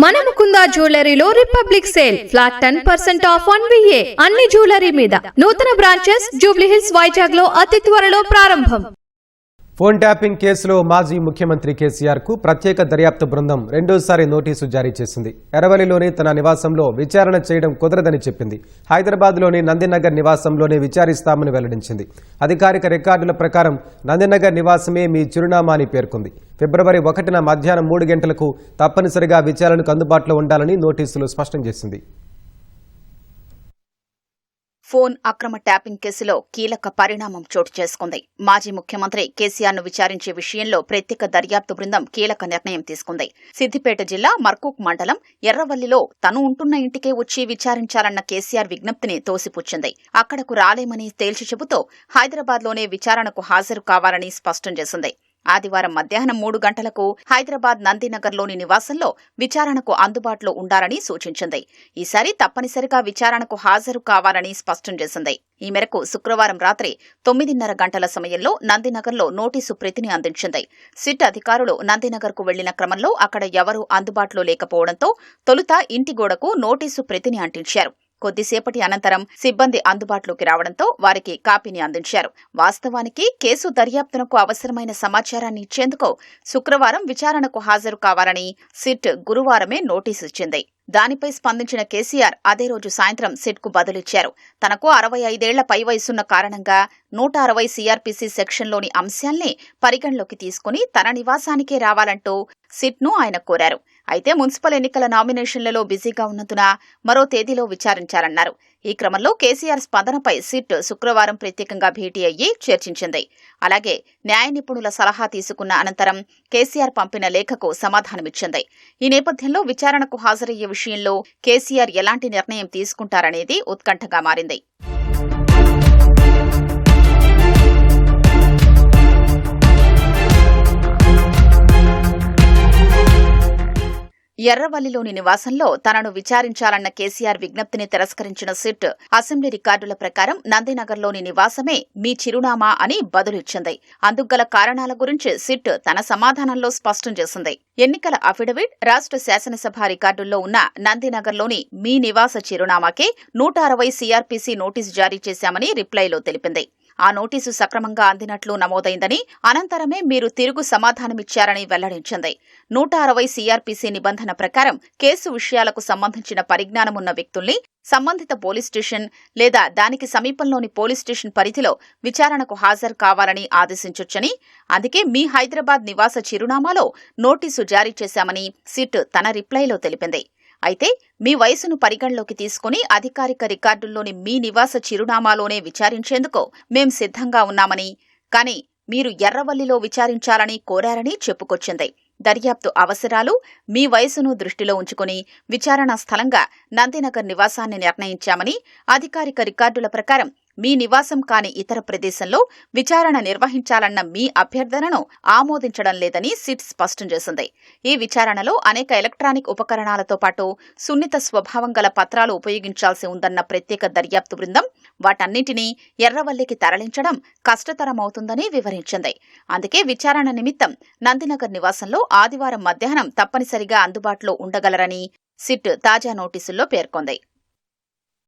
మన ముకుంద జ్యువెలరీలో republic sale flat 10% off 1VA అన్ని జ్యువెలరీ మీద నూతన బ్రాంచెస్ జూబ్లీ హిల్స్ వైజాగ్ లో అతి త్వరలో ప్రారంభం. ఫోన్ ట్యాపింగ్ కేసులో మాజీ ముఖ్యమంత్రి కేసీఆర్ కు ప్రత్యేక దర్యాప్తు బృందం రెండోసారి నోటీసు జారీ చేసింది. ఎర్రవల్లిలోని తన నివాసంలో విచారణ చేయడం కుదరదని చెప్పింది. హైదరాబాద్లోని నందినగర్ నివాసంలోనే విచారిస్తామని వెల్లడించింది. అధికారిక రికార్డుల ప్రకారం నందినగర్ నివాసమే మీ చిరునామా అని పేర్కొంది. ఫిబ్రవరి 1న మధ్యాహ్నం 3 గంటలకు తప్పనిసరిగా విచారణకు అందుబాటులో ఉండాలని నోటీసులు స్పష్టం చేసింది. ఫోన్ అక్రమ ట్యాపింగ్ కేసులో కీలక పరిణామం చోటు చేసుకుంది. మాజీ ముఖ్యమంత్రి కేసీఆర్ ను విచారించే విషయంలో ప్రత్యేక దర్యాప్తు బృందం కీలక నిర్ణయం తీసుకుంది. సిద్దిపేట జిల్లా మర్కూక్ మండలం ఎర్రవల్లిలో తను ఉంటున్న ఇంటికే వచ్చి విచారించాలన్న కేసీఆర్ విజ్ఞప్తిని తోసిపుచ్చింది. అక్కడకు రాలేమని తేల్చి చెబుతూ హైదరాబాద్లోనే విచారణకు హాజరు కావాలని స్పష్టం చేసింది. ఆదివారం మధ్యాహ్నం 3 గంటలకు హైదరాబాద్ నందినగర్లోని నివాసంలో విచారణకు అందుబాటులో ఉండాలని సూచించింది. ఈసారి తప్పనిసరిగా విచారణకు హాజరు కావాలని స్పష్టం చేసింది. ఈ మేరకు శుక్రవారం రాత్రి 9:30 గంటల సమయంలో నందినగర్లో నోటీసు ప్రతిని అందించింది. సిట్ అధికారులు నందినగర్కు వెళ్లిన క్రమంలో అక్కడ ఎవరూ అందుబాటులో లేకపోవడంతో తొలుత ఇంటి గోడకు నోటీసు ప్రతిని అంటించారు. కొద్దిసేపటి అనంతరం సిబ్బంది అందుబాటులోకి రావడంతో వారికి కాపీని అందించారు. వాస్తవానికి కేసు దర్యాప్తునకు అవసరమైన సమాచారాన్ని ఇచ్చేందుకు శుక్రవారం విచారణకు హాజరు కావాలని సిట్ గురువారమే నోటీసు ఇచ్చింది. దానిపై స్పందించిన కేసీఆర్ అదే రోజు సాయంత్రం సిట్కు బదులిచ్చారు. తనకు 65 ఏళ్ల పైవయసున్న కారణంగా 160 CRPC సెక్షన్లోని అంశాల్ని పరిగణలోకి తీసుకుని తన నివాసానికే రావాలంటూ సిట్ను ఆయన కోరారు. అయితే మున్సిపల్ ఎన్నికల నామినేషన్లలో బిజీగా ఉన్నందున మరో తేదీలో విచారించారన్నారు. ఈ క్రమంలో కేసీఆర్ స్పందనపై సిట్ శుక్రవారం ప్రత్యేకంగా భేటీ అయ్యి చర్చించింది. అలాగే న్యాయ నిపుణుల సలహా తీసుకున్న అనంతరం కేసీఆర్ పంపిన లేఖకు సమాధానమిచ్చింది. ఈ నేపథ్యంలో విచారణకు హాజరయ్యే విషయంలో కేసీఆర్ ఎలాంటి నిర్ణయం తీసుకుంటారనేది ఉత్కంఠగా మారింది. ఎర్రవల్లిలోని నివాసంలో తనను విచారించాలన్న కేసీఆర్ విజ్ఞప్తిని తిరస్కరించిన సిట్ అసెంబ్లీ రికార్డుల ప్రకారం నందినగర్లోని నివాసమే మీ చిరునామా అని బదులిచ్చింది. అందుగల కారణాల గురించి సిట్ తన సమాధానంలో స్పష్టం చేసింది. ఎన్నికల అఫిడవిట్, రాష్ట్ర శాసనసభ రికార్డుల్లో ఉన్న నందినగర్లోని మీ నివాస చిరునామాకే 160 CRPC నోటీసు జారీ చేశామని రిప్లైలో తెలిపింది. ఆ నోటీసు సక్రమంగా అందినట్లు నమోదైందని, అనంతరమే మీరు తిరుగు సమాధానమిచ్చారని వెల్లడించింది. 160 CRPC నిబంధన ప్రకారం కేసు విషయాలకు సంబంధించిన పరిజ్ఞానమున్న వ్యక్తుల్ని సంబంధిత పోలీస్ స్టేషన్ లేదా దానికి సమీపంలోని పోలీస్ స్టేషన్ పరిధిలో విచారణకు హాజరు కావాలని ఆదేశించొచ్చని, అందుకే మీ హైదరాబాద్ నివాస చిరునామాలో నోటీసు జారీ చేశామని సిట్ తన రిప్లైలో తెలిపింది. అయితే మీ వయసును పరిగణలోకి తీసుకుని అధికారిక రికార్డుల్లోని మీ నివాస చిరునామాలోనే విచారించేందుకు మేం సిద్ధంగా ఉన్నామని, కానీ మీరు ఎర్రవల్లిలో విచారించాలని కోరారని చెప్పుకొచ్చింది. దర్యాప్తు అవసరాలు, మీ వయసును దృష్టిలో ఉంచుకుని విచారణ స్థలంగా నందినగర్ నివాసాన్ని నిర్ణయించామని, అధికారిక రికార్డుల ప్రకారం మీ నివాసం కాని ఇతర ప్రదేశంలో విచారణ నిర్వహించాలన్న మీ అభ్యర్థనను ఆమోదించడం లేదని సిట్ స్పష్టం చేసింది. ఈ విచారణలో అనేక ఎలక్ట్రానిక్ ఉపకరణాలతో పాటు సున్నిత స్వభావం గల పత్రాలు ఉపయోగించాల్సి ఉందన్న ప్రత్యేక దర్యాప్తు బృందం వాటన్నింటినీ ఎర్రవల్లికి తరలించడం కష్టతరమవుతుందని వివరించింది. అందుకే విచారణ నిమిత్తం నందినగర్ నివాసంలో ఆదివారం మధ్యాహ్నం తప్పనిసరిగా అందుబాటులో ఉండగలరని సిట్ తాజా నోటీసుల్లో పేర్కొంది.